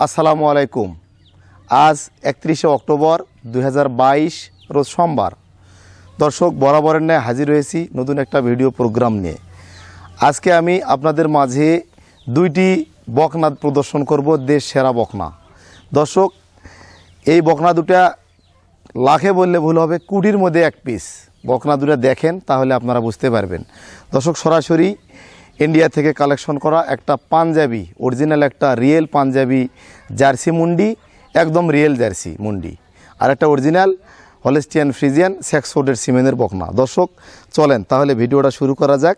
আসসালামু আলাইকুম। আজ 31 অক্টোবর 2022 রোজ সোমবার। দর্শক, বরাবরের ন্যায় হাজির হয়েছি নতুন একটা ভিডিও প্রোগ্রাম নিয়ে। আজকে আমি আপনাদের মাঝে দুইটি বকনা প্রদর্শন করব, দেশ সেরা বকনা। দর্শক, এই বকনা দুটা লাখে বললে ভুল হবে, কুটির মধ্যে এক পিস। বকনা দুটা দেখেন তাহলে আপনারা বুঝতে পারবেন। দর্শক, সরাসরি ইন্ডিয়া থেকে কালেকশন করা একটা পাঞ্জাবি, অরিজিনাল একটা রিয়েল পাঞ্জাবি জার্সি মুন্ডি, একদম রিয়েল জার্সি মুন্ডি, আর একটা অরিজিনাল হলস্টিয়ান ফ্রিজিয়ান স্যাক্সফোর্ডের সিমেনের বকনা। দর্শক চলেন তাহলে ভিডিওটা শুরু করা যাক।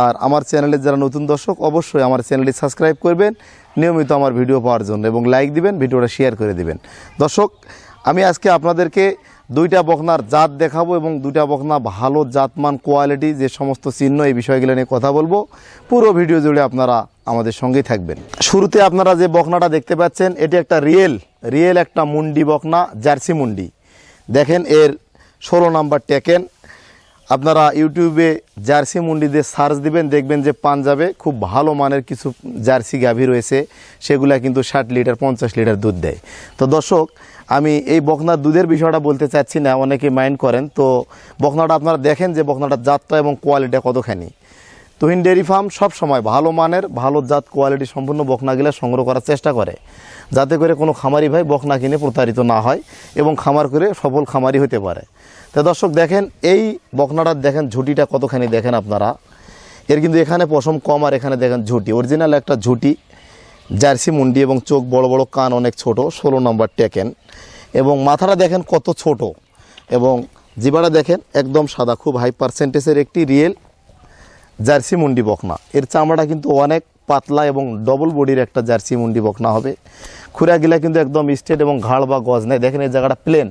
আর আমার চ্যানেলের যারা নতুন দর্শক, অবশ্যই আমার চ্যানেলটি সাবস্ক্রাইব করবেন নিয়মিত আমার ভিডিও পাওয়ার জন্য, এবং লাইক দিবেন, ভিডিওটা শেয়ার করে দিবেন। দর্শক, আমি আজকে আপনাদেরকে দুইটা বকনার জাত দেখাবো এবং দুইটা বকনা ভালো জাতমান, কোয়ালিটি, যে সমস্ত চিহ্ন, এই বিষয়গুলো নিয়ে কথা বলবো। পুরো ভিডিও জুড়ে আপনারা আমাদের সঙ্গেই থাকবেন। শুরুতে আপনারা যে বকনাটা দেখতে পাচ্ছেন, এটি একটা রিয়েল একটা মুন্ডি বকনা, জার্সি মুন্ডি। দেখেন এর 16 নাম্বার টেকেন। আপনারা ইউটিউবে জার্সি মুন্ডি দিয়ে সার্চ দিবেন, দেখবেন যে পাঞ্জাবে খুব ভালো মানের কিছু জার্সি গাভী রয়েছে, সেগুলা কিন্তু 60 লিটার 50 লিটার দুধ দেয়। তো দর্শক, আমি এই বকনার দুধের বিষয়টা বলতে চাচ্ছি না, অনেকে মাইন্ড করেন। তো বকনাটা আপনারা দেখেন যে বকনাটার জাতটা এবং কোয়ালিটি কতখানি। তুহিন ডেয়ারি ফার্ম সব সময় ভালো মানের, ভালো জাত, কোয়ালিটি সম্পূর্ণ বকনাগুলা সংগ্রহ করার চেষ্টা করে, যাতে করে কোনো খামারি ভাই বকনা কিনে প্রতারিত না হয় এবং খামার করে সফল খামারি হতে পারে। তো দর্শক দেখেন, এই বকনাটা দেখেন ঝুটিটা কতখানি দেখেন আপনারা। এর কিন্তু এখানে পশম কম, আর এখানে দেখেন ঝুটি, অরিজিনাল একটা ঝুটি জার্সি মুন্ডি, এবং চোখ বড় বড়, কান অনেক ছোট, 16 নম্বর টেকেন। এবং মাথাটা দেখেন কত ছোট, এবং জিবাটা দেখেন একদম সাদা, খুব হাই পার্সেন্টেজের একটি রিয়েল জার্সি মুন্ডি বকনা। এর চামড়াটা কিন্তু অনেক পাতলা এবং ডবল বডির একটা জার্সি মুন্ডি বকনা হবে। খুঁড়াগুলা কিন্তু একদম স্ট্রেট এবং ঘাড় বা গজ নেই। দেখেন এই জায়গাটা প্লেন,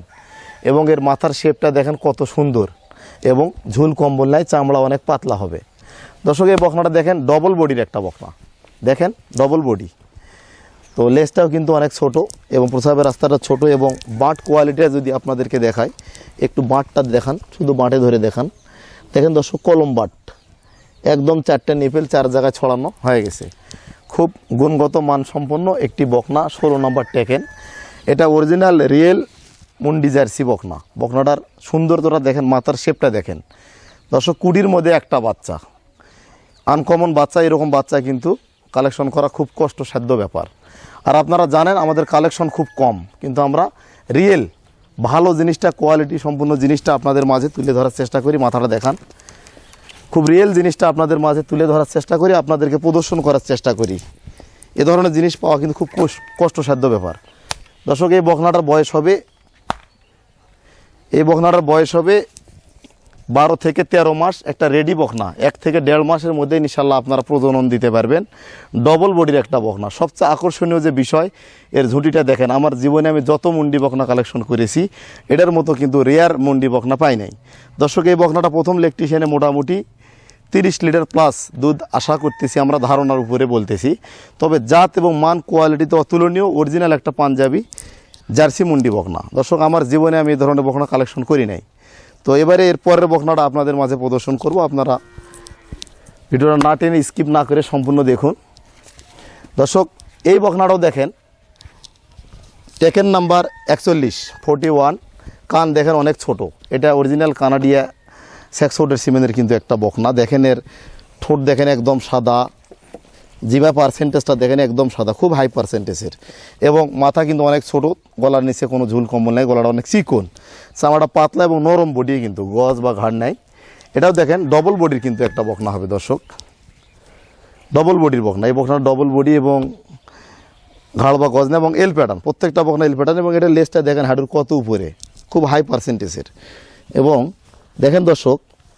এবং এর মাথার শেপটা দেখেন কত সুন্দর, এবং ঝুল কম্বল নাই, চামড়া অনেক পাতলা হবে। দর্শক, এই বকনাটা দেখেন ডবল বডির একটা বকনা, দেখেন ডবল বডি। তো লেজটাও কিন্তু অনেক ছোট, এবং প্রসাবের রাস্তাটা ছোট, এবং বাঁট কোয়ালিটিটা যদি আপনাদেরকে দেখায়, একটু বাঁটটা দেখান, শুধু বাঁটে ধরে দেখান। দেখেন দর্শক, কলম বাঁট, একদম 4টে নিপেল 4 জায়গায় ছড়ানো হয়ে গেছে। খুব গুণগত মানসম্পন্ন একটি বকনা, 16 নম্বর টেকেন। এটা অরিজিনাল রিয়েল মুন্ডি জার্সি বকনা। বকনাটার সুন্দরতা দেখেন, মাথার শেপটা দেখেন। দর্শক, কুটির মধ্যে একটা বাচ্চা, আনকমন বাচ্চা। এরকম বাচ্চা কিন্তু কালেকশন করা খুব কষ্টসাধ্য ব্যাপার। আর আপনারা জানেন আমাদের কালেকশন খুব কম, কিন্তু আমরা রিয়েল ভালো জিনিসটা, কোয়ালিটি সম্পূর্ণ জিনিসটা আপনাদের মাঝে তুলে ধরার চেষ্টা করি। মাথাটা দেখান, খুব রিয়েল জিনিসটা আপনাদের মাঝে তুলে ধরার চেষ্টা করি, আপনাদেরকে প্রদর্শন করার চেষ্টা করি। এ ধরনের জিনিস পাওয়া কিন্তু খুব কষ্টসাধ্য ব্যাপার। দর্শক, এই বকনাটার বয়স হবে 12 থেকে 13 মাস। একটা রেডি বকনা, 1 থেকে 1.5 মাসের মধ্যে ইনশাল্লাহ আপনারা প্রজনন দিতে পারবেন। ডবল বডির একটা বকনা। সবচেয়ে আকর্ষণীয় যে বিষয়, এর ঝুঁটিটা দেখেন। আমার জীবনে আমি যত মুন্ডি বকনা কালেকশন করেছি, এটার মতো কিন্তু রেয়ার মুন্ডি বকনা পাই নাই। দর্শক, এই বকনাটা প্রথম লেকটিশনে মোটামুটি 30 লিটার প্লাস দুধ আশা করতেছি, আমরা ধারণার উপরে বলতেছি। তবে জাত এবং মান, কোয়ালিটিতে অতুলনীয়, অরিজিনাল একটা পাঞ্জাবি জার্সি মুন্ডি বকনা। দর্শক, আমার জীবনে আমি এই ধরনের বকনা কালেকশন করি নাই। তো এবারে এর পরের বকনাটা আপনাদের মাঝে প্রদর্শন করব। আপনারা ভিডিওটা না টেনে স্কিপ না করে সম্পূর্ণ দেখুন। দর্শক, এই বকনাটাও দেখেন, টেকেন নাম্বার 41 কান দেখেন অনেক ছোট। এটা অরিজিনাল কানাডিয়া স্যাক্সফোর্ডের সিমেনের কিন্তু একটা বকনা। দেখেন এর ঠোঁট দেখেন একদম সাদা, জিভা পার্সেন্টেজটা দেখেন একদম সাদা, খুব হাই পার্সেন্টেজের, এবং মাথা কিন্তু অনেক ছোট, গলার নিচে কোনো ঝুল কম্বল নাই, গলাটা অনেক চিকন, চামড়াটা পাতলা এবং নরম বডি, কিন্তু গজ বা ঘাড় নাই। এটাও দেখেন ডবল বডির কিন্তু একটা বকনা হবে। দর্শক, ডবল বডির বকনা। এই বকনাটা ডবল বডি এবং ঘাড় বা গজ না, এবং এল প্যাটার্ন, প্রত্যেকটা বকনা এল প্যাটার্ন। এবং এটা লেজটা দেখেন হাঁটুর কত উপরে, খুব হাই পার্সেন্টেজের। এবং দেখেন দর্শক,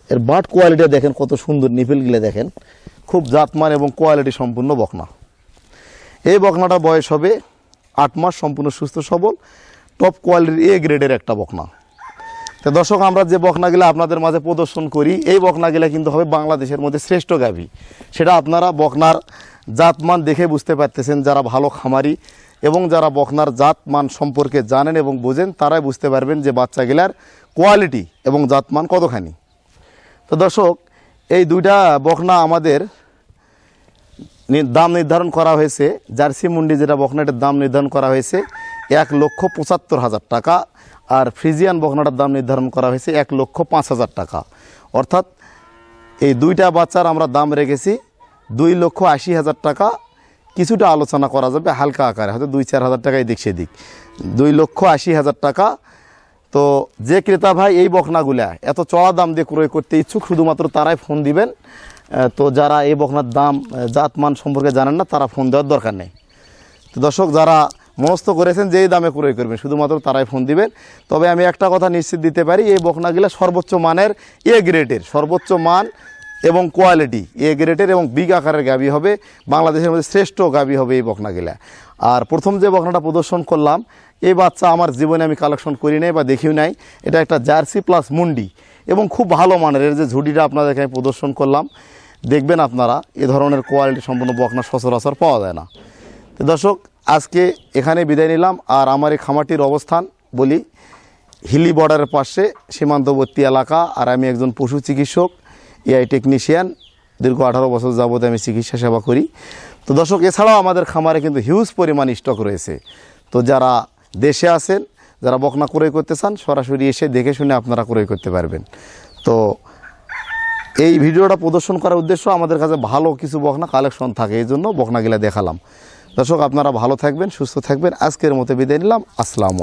এর বাট কোয়ালিটি দেখেন কত সুন্দর, নিপেলগুলো দেখেন, খুব জাতমান এবং কোয়ালিটি সম্পূর্ণ বকনা। এই বকনাটার বয়স হবে 8 মাস, সম্পূর্ণ সুস্থ সবল, টপ কোয়ালিটির এ গ্রেডের একটা বকনা। তো দর্শক, আমরা যে বকনাগুলো আপনাদের মাঝে প্রদর্শন করি, এই বকনাগুলো কিন্তু হবে বাংলাদেশের মধ্যে শ্রেষ্ঠ গাভী। সেটা আপনারা বকনার জাতমান দেখে বুঝতে পারতেছেন। যারা ভালো খামারি এবং যারা বকনার জাতমান সম্পর্কে জানেন এবং বোঝেন, তারাই বুঝতে পারবেন যে বাচ্চাগুলার কোয়ালিটি এবং জাতমান কতখানি। তো দর্শক, এই দুইটা বকনা আমাদের দাম নির্ধারণ করা হয়েছে, জার্সি মুন্ডি যেটা বকনা এটার দাম নির্ধারণ করা হয়েছে 1,75,000 টাকা, আর ফ্রিজিয়ান বকনাটার দাম নির্ধারণ করা হয়েছে 1,05,000 টাকা। অর্থাৎ এই দুইটা বাচ্চার আমরা দাম রেখেছি 2,80,000 টাকা। কিছুটা আলোচনা করা যাবে হালকা আকারে, হয়তো 2-4 হাজার টাকা এদিক সেদিক, 2,80,000 টাকা। তো যে ক্রেতা ভাই এই বকনাগুলা এত চড়া দাম দিয়ে ক্রয় করতে ইচ্ছুক শুধুমাত্র তারাই ফোন দিবেন। তো যারা এই বকনার দাম জাতমান সম্পর্কে জানেন না তারা ফোন দেওয়ার দরকার নেই। তো দর্শক যারা মনস্থ করেছেন যে এই দামে ক্রয় করবেন শুধুমাত্র তারাই ফোন দিবেন। তবে আমি একটা কথা নিশ্চিত দিতে পারি, এই বকনাগুলা সর্বোচ্চ মানের এ গ্রেডের, সর্বোচ্চ মান এবং কোয়ালিটি এ গ্রেডের এবং বিগ আকারের গাভী হবে, বাংলাদেশের মধ্যে শ্রেষ্ঠ গাভী হবে এই বকনাগুলা। আর প্রথম যে বকনাটা প্রদর্শন করলাম এই বাচ্চা আমার জীবনে আমি কালেকশন করি নাই বা দেখিও নাই। এটা একটা জার্সি প্লাস মুন্ডি এবং খুব ভালো মানের। এর যে ঝুড়িটা আপনাদেরকে আমি প্রদর্শন করলাম দেখবেন আপনারা, এ ধরনের কোয়ালিটি সম্পন্ন বকনা সচরাচর পাওয়া যায় না। তো দর্শক আজকে এখানে বিদায় নিলাম। আর আমার এই খামারটির অবস্থান বলি, হিলি বর্ডারের পাশে সীমান্তবর্তী এলাকা। আর আমি একজন পশু চিকিৎসক, এআই টেকনিশিয়ান, দীর্ঘ 18 বছর যাবত আমি চিকিৎসা সেবা করি। তো দর্শক এছাড়াও আমাদের খামারে কিন্তু হিউজ পরিমাণ স্টক রয়েছে। তো যারা দেশে আছেন, যারা বকনা ক্রয় করতে চান সরাসরি এসে দেখে শুনে আপনারা ক্রয় করতে পারবেন। তো এই ভিডিওটা প্রদর্শন করার উদ্দেশ্য আমাদের কাছে ভালো কিছু বকনা কালেকশন থাকে, এই জন্য বকনাগুলা দেখালাম। দর্শক আপনারা ভালো থাকবেন, সুস্থ থাকবেন। আজকের মতো বিদায় নিলাম। আসসালামু আলাইকুম।